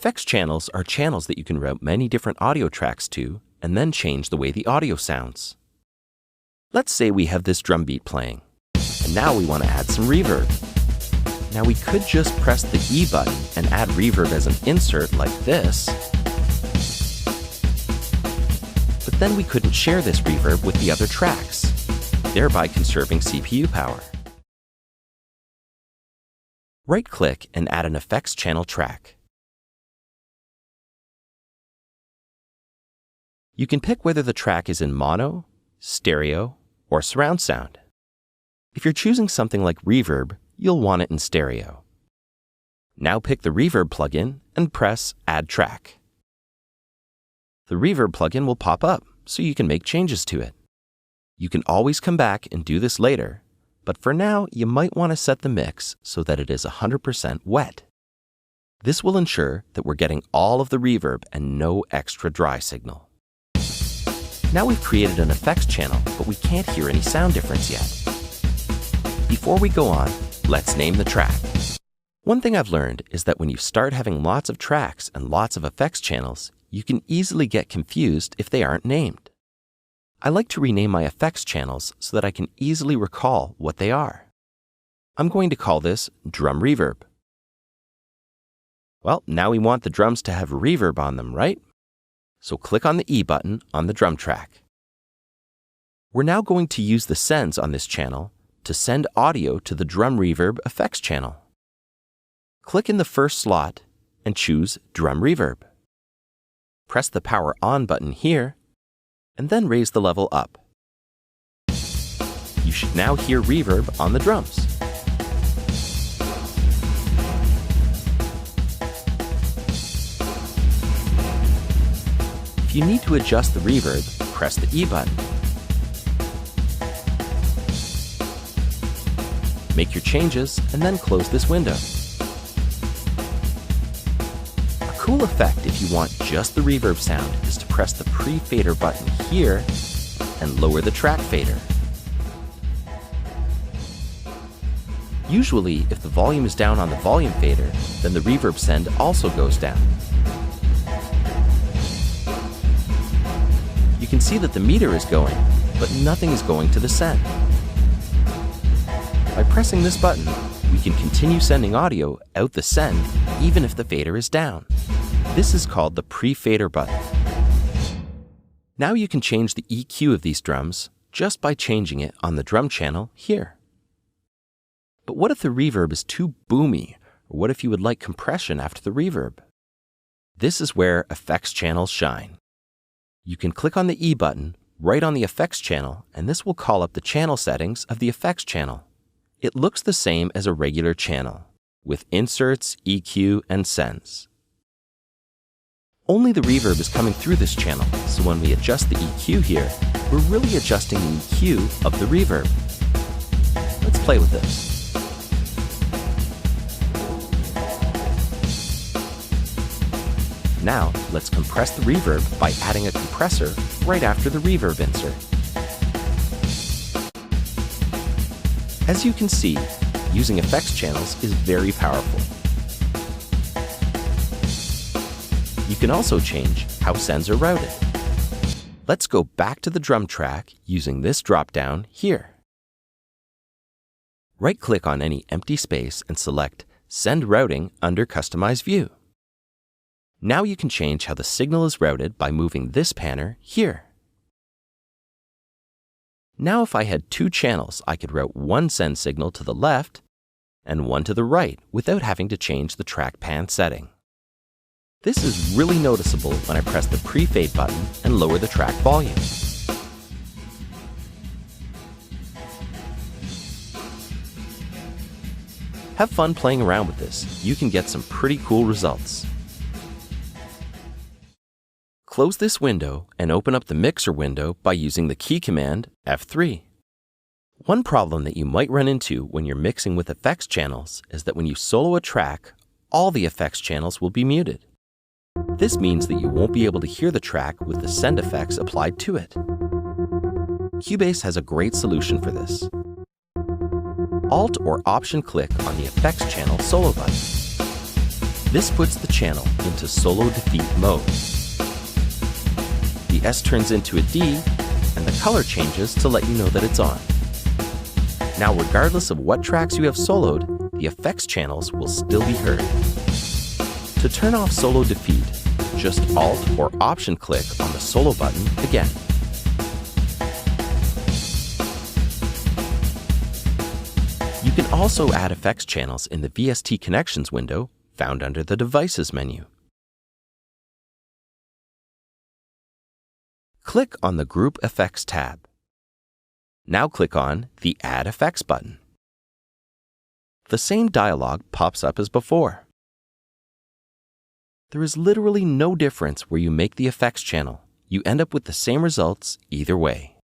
Effects channels are channels that you can route many different audio tracks to and then change the way the audio sounds. Let's say we have this drum beat playing, and now we want to add some reverb. Now we could just press the E button and add reverb as an insert like this, but then we couldn't share this reverb with the other tracks, thereby conserving CPU power. Right-click and add an effects channel track. You can pick whether the track is in mono, stereo, or surround sound. If you're choosing something like reverb, you'll want it in stereo. Now pick the reverb plugin and press Add Track. The reverb plugin will pop up so you can make changes to it. You can always come back and do this later, but for now you might want to set the mix so that it is 100% wet. This will ensure that we're getting all of the reverb and no extra dry signal. Now we've created an effects channel, but we can't hear any sound difference yet. Before we go on, let's name the track. One thing I've learned is that when you start having lots of tracks and lots of effects channels, you can easily get confused if they aren't named. I like to rename my effects channels so that I can easily recall what they are. I'm going to call this Drum Reverb. Well, now we want the drums to have reverb on them, right? So click on the E button on the drum track. We're now going to use the sends on this channel to send audio to the Drum Reverb effects channel. Click in the first slot and choose Drum Reverb. Press the Power On button here, and then raise the level up. You should now hear reverb on the drums. If you need to adjust the reverb, press the E button. Make your changes and then close this window. A cool effect if you want just the reverb sound is to press the pre-fader button here and lower the track fader. Usually, if the volume is down on the volume fader, then the reverb send also goes down. You can see that the meter is going, but nothing is going to the send. By pressing this button, we can continue sending audio out the send even if the fader is down. This is called the pre-fader button. Now you can change the EQ of these drums just by changing it on the drum channel here. But what if the reverb is too boomy, or what if you would like compression after the reverb? This is where effects channels shine. You can click on the E button right on the effects channel, and this will call up the channel settings of the effects channel. It looks the same as a regular channel, with inserts, EQ, and sends. Only the reverb is coming through this channel, so when we adjust the EQ here, we're really adjusting the EQ of the reverb. Let's play with this. Now, let's compress the reverb by adding a compressor right after the reverb insert. As you can see, using effects channels is very powerful. You can also change how sends are routed. Let's go back to the drum track using this drop-down here. Right-click on any empty space and select Send Routing under Customize View. Now you can change how the signal is routed by moving this panner here. Now if I had two channels, I could route one send signal to the left and one to the right without having to change the track pan setting. This is really noticeable when I press the pre-fade button and lower the track volume. Have fun playing around with this. You can get some pretty cool results. Close this window and open up the mixer window by using the key command F3. One problem that you might run into when you're mixing with effects channels is that when you solo a track, all the effects channels will be muted. This means that you won't be able to hear the track with the send effects applied to it. Cubase has a great solution for this. Alt or Option click on the effects channel solo button. This puts the channel into solo defeat mode. The S turns into a D, and the color changes to let you know that it's on. Now, regardless of what tracks you have soloed, the effects channels will still be heard. To turn off solo defeat, just Alt or Option click on the solo button again. You can also add effects channels in the VST Connections window found under the Devices menu. Click on the Group Effects tab. Now click on the Add Effects button. The same dialog pops up as before. There is literally no difference where you make the effects channel. You end up with the same results either way.